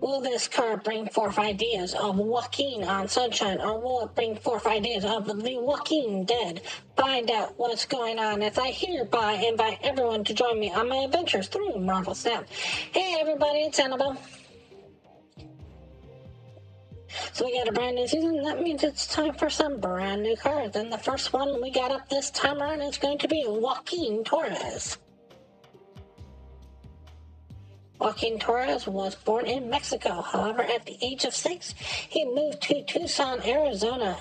Will this card bring forth ideas of Joaquin on Sunshine, or will it bring forth ideas of the Joaquin dead? Find out what's going on as I hereby invite everyone to join me on my adventures through Marvel Snap. Hey everybody, it's Annabelle. So we got a brand new season. That means it's time for some brand new cards. And the first one we got up this time around is going to be Joaquin Torres. Joaquin Torres was born in Mexico. However, at the age of 6, he moved to Tucson, Arizona.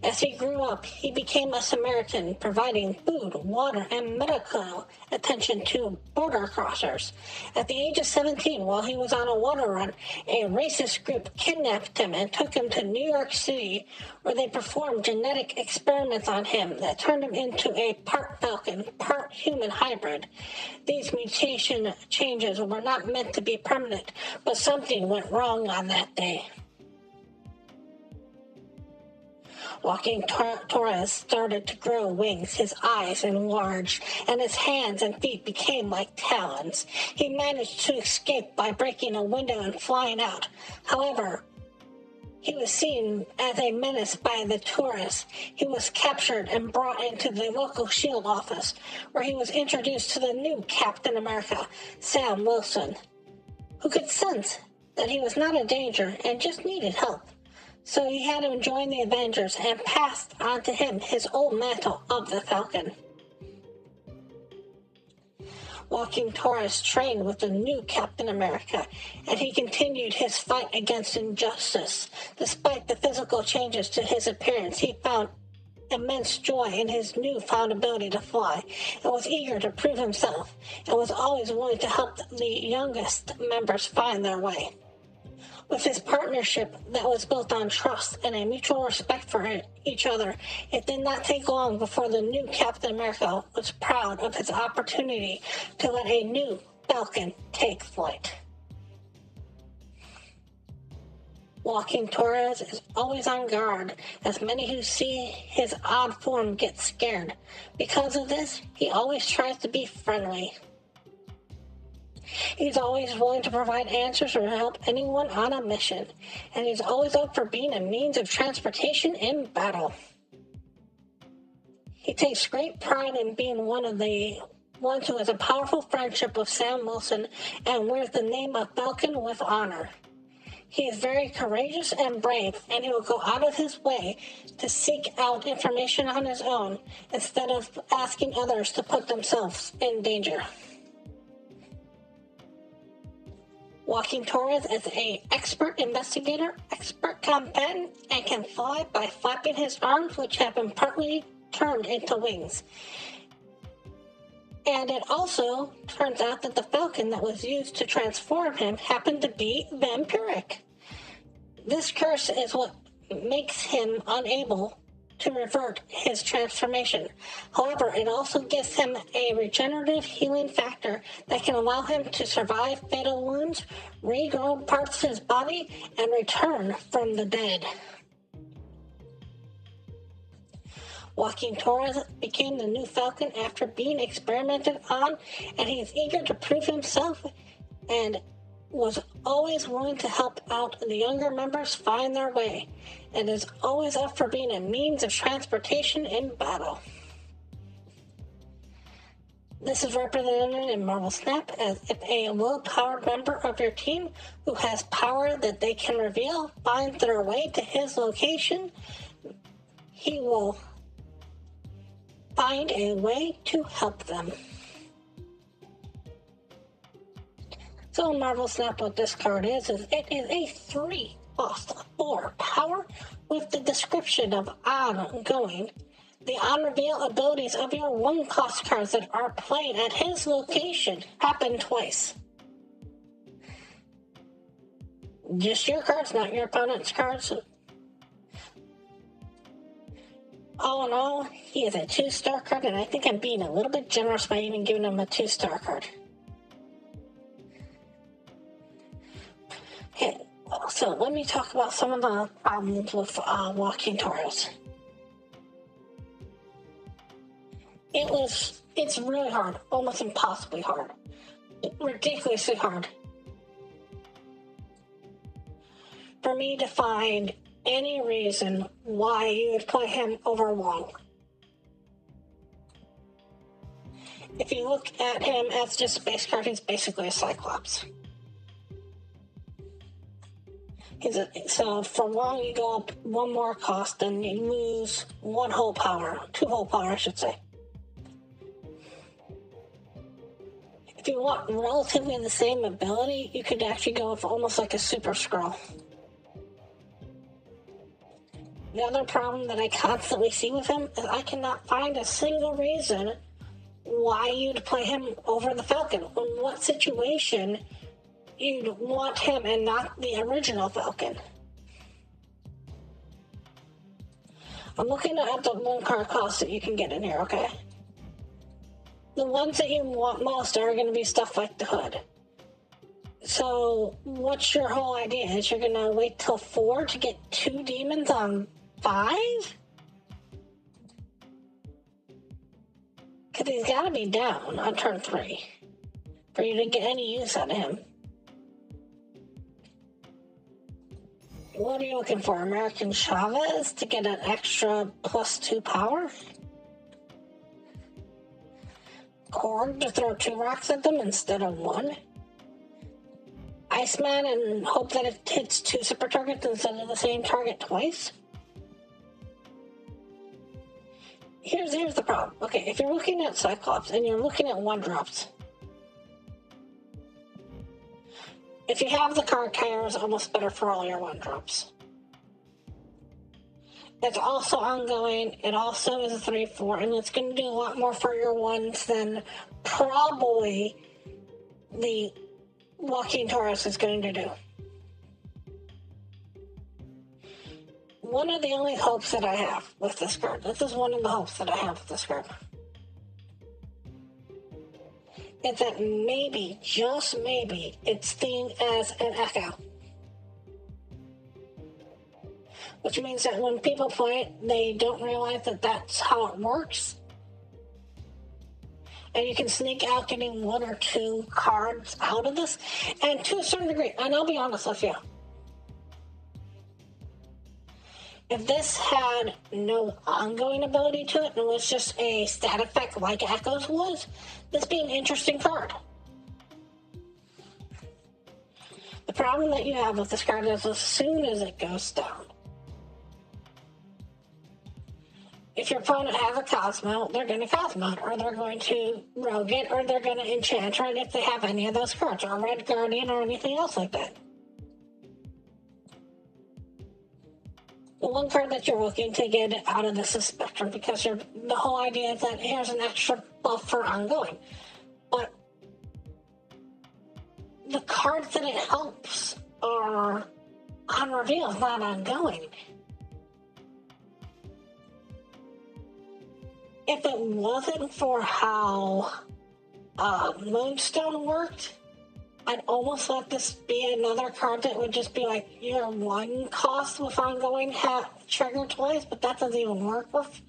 As he grew up, he became a Samaritan, providing food, water, and medical attention to border crossers. At the age of 17, while he was on a water run, a racist group kidnapped him and took him to New York City, where they performed genetic experiments on him that turned him into a part Falcon, part human hybrid. These mutation changes were not meant to be permanent, but something went wrong on that day. Joaquin Torres started to grow wings, his eyes enlarged, and his hands and feet became like talons. He managed to escape by breaking a window and flying out. However, he was seen as a menace by the tourists. He was captured and brought into the local SHIELD office, where he was introduced to the new Captain America, Sam Wilson, who could sense that he was not a danger and just needed help. So he had him join the Avengers and passed on to him his old mantle of the Falcon. Joaquin Torres trained with the new Captain America, and he continued his fight against injustice. Despite the physical changes to his appearance, he found immense joy in his newfound ability to fly, and was eager to prove himself, and was always willing to help the youngest members find their way. With his partnership that was built on trust and a mutual respect for each other, it did not take long before the new Captain America was proud of his opportunity to let a new Falcon take flight. Joaquin Torres is always on guard, as many who see his odd form get scared. Because of this, he always tries to be friendly. He's always willing to provide answers or help anyone on a mission, and he's always up for being a means of transportation in battle. He takes great pride in being one of the ones who has a powerful friendship with Sam Wilson and wears the name of Falcon with honor. He is very courageous and brave, and he will go out of his way to seek out information on his own instead of asking others to put themselves in danger. Joaquin Torres is an expert investigator, expert combatant, and can fly by flapping his arms, which have been partly turned into wings. And it also turns out that the Falcon that was used to transform him happened to be vampiric. This curse is what makes him unable to revert his transformation. However, it also gives him a regenerative healing factor that can allow him to survive fatal wounds, regrow parts of his body, and return from the dead. Joaquin Torres became the new Falcon after being experimented on, and he is eager to prove himself and was always willing to help out the younger members find their way, and is always up for being a means of transportation in battle. This is represented in Marvel Snap as if a low-powered member of your team who has power that they can reveal finds their way to his location, he will find a way to help them. So in Marvel Snap, what this card is it is a 3-cost 4 power with the description of ongoing. The on-reveal abilities of your 1-cost cards that are played at his location happen twice. Just your cards, not your opponent's cards. All in all, he is a 2-star card, and I think I'm being a little bit generous by even giving him a 2-star card. Okay, so let me talk about some of the problems with Joaquin Torres. It's really hard, almost impossibly hard, ridiculously hard for me to find any reason why you would play him over Wong. If you look at him as just a base card, he's basically a Cyclops. So for Wong, you go up one more cost and you lose one whole power. 2 whole power, I should say. If you want relatively the same ability, you could actually go with almost like a Super Skrull. The other problem that I constantly see with him is I cannot find a single reason why you'd play him over the Falcon. In what situation you'd want him and not the original Falcon. I'm looking at the 1 card cost that you can get in here, okay? The ones that you want most are going to be stuff like the Hood. So, what's your whole idea? Is you're going to wait till 4 to get 2 demons on 5? Because he's got to be down on turn 3 for you to get any use out of him. What are you looking for? American Chavez to get an extra +2 power? Korg to throw 2 rocks at them instead of 1? Iceman and hope that it hits 2 super targets instead of the same target twice? Here's the problem. Okay, if you're looking at Cyclops and you're looking at 1-drops, if you have the card Kyra, it's almost better for all your 1-drops. It's also ongoing, it also is a 3/4, and it's going to do a lot more for your 1s than probably the Joaquin Torres is going to do. One of the only hopes that I have with this card, this is one of the hopes that I have with this card, is that maybe, just maybe, it's seen as an echo. Which means that when people play it, they don't realize that that's how it works. And you can sneak out getting 1 or 2 cards out of this. And to a certain degree, and I'll be honest with you, if this had no ongoing ability to it and it was just a stat effect like Echoes was, this would be an interesting card. The problem that you have with this card is as soon as it goes down, if your opponent has a Cosmo, they're going to Cosmo it, or they're going to Rogue it, or they're going to Enchanter it if they have any of those cards, or Red Guardian, or anything else like that. The 1 card that you're looking to get out of this is Spectrum, because the whole idea is that here's an extra buff for ongoing. But the cards that it helps are on reveals, not ongoing. If it wasn't for how Moonstone worked, I'd almost let this be another card that would just be like your 1 cost with ongoing trigger twice, but that doesn't even work with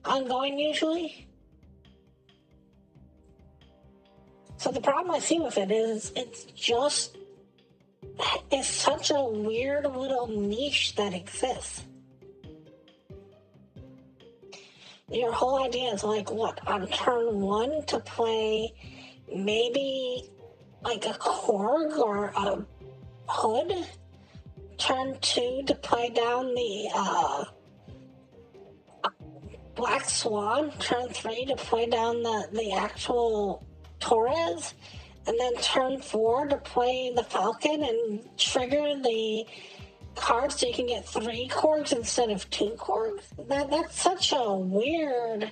ongoing usually. So the problem I see with it is it's such a weird little niche that exists. Your whole idea is like, what, on turn 1 to play maybe like a Korg or a Hood? Turn 2 to play down the Black Swan? Turn 3 to play down the actual Torres? And then turn 4 to play the Falcon and trigger the cards so you can get 3 Korgs instead of 2 Korgs? That's such a weird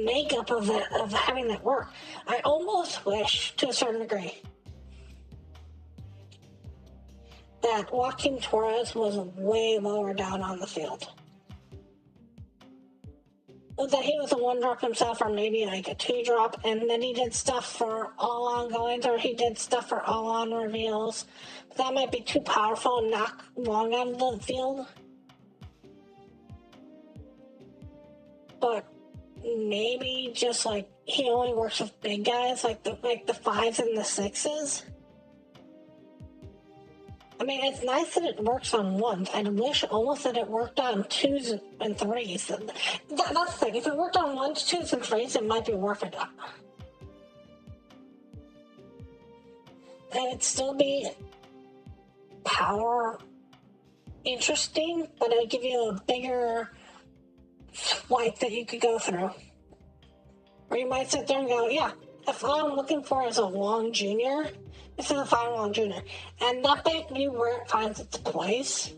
makeup of having that work. I almost wish, to a certain degree, that Joaquin Torres was way lower down on the field. That he was a 1-drop himself, or maybe like a 2-drop, and then he did stuff for all ongoings, or he did stuff for all on reveals. But that might be too powerful and knock Wong out of the field. But maybe just like he only works with big guys, like the 5s and the 6s. I mean, it's nice that it works on ones. I wish almost that it worked on twos and threes. That's the thing. If it worked on ones, twos, and threes, it might be worth it. And it'd still be power interesting, but it would give you a bigger swipe that you could go through. Or you might sit there and go, yeah, if all I'm looking for is a long junior, this is a fine long junior. And that might be where it finds its place.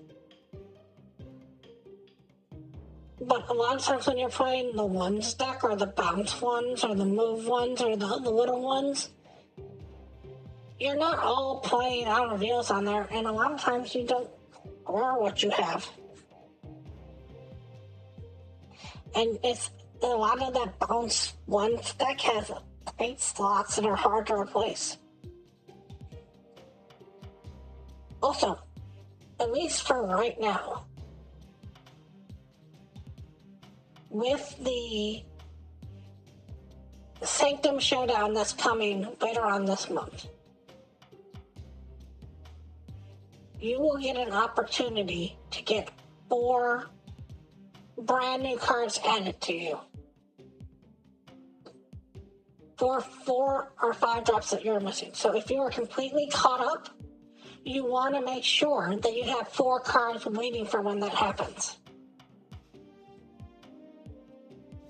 But a lot of times when you're playing the ones deck, or the bounce ones, or the move ones, or the little ones, you're not all playing out reveals on there, and a lot of times you don't wear what you have. And it's a lot of that bounce ones deck has 8 slots that are hard to replace. Also, at least for right now, with the Sanctum Showdown that's coming later on this month, you will get an opportunity to get 4 brand new cards added to you. For 4 or 5 drops that you're missing. So if you are completely caught up, you want to make sure that you have 4 cards waiting for when that happens.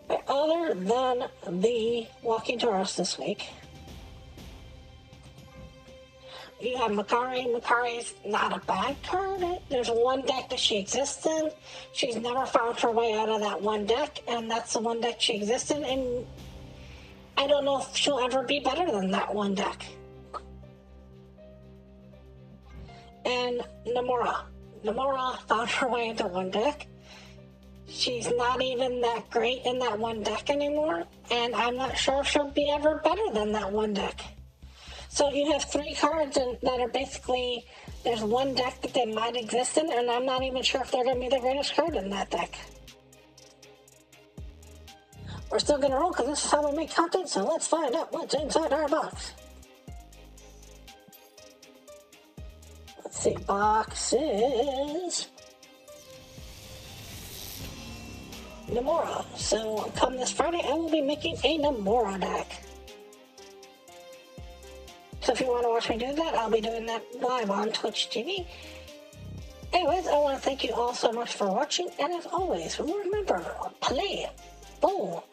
But other than the Joaquin Torres this week, you have Makari. Makari's not a bad card. There's one deck that she exists in. She's never found her way out of that one deck, and that's the one deck she exists in, and I don't know if she'll ever be better than that one deck. And Namora. Namora found her way into one deck. She's not even that great in that one deck anymore, and I'm not sure if she'll be ever better than that one deck. So you have 3 cards that are basically, there's one deck that they might exist in, and I'm not even sure if they're going to be the greatest card in that deck. We're still going to roll because this is how we make content, so let's find out what's inside our box. Let's see, boxes. Namora. So come this Friday, I will be making a Namora deck. So if you want to watch me do that, I'll be doing that live on Twitch TV. Anyways, I want to thank you all so much for watching, and as always, remember, play, bowl,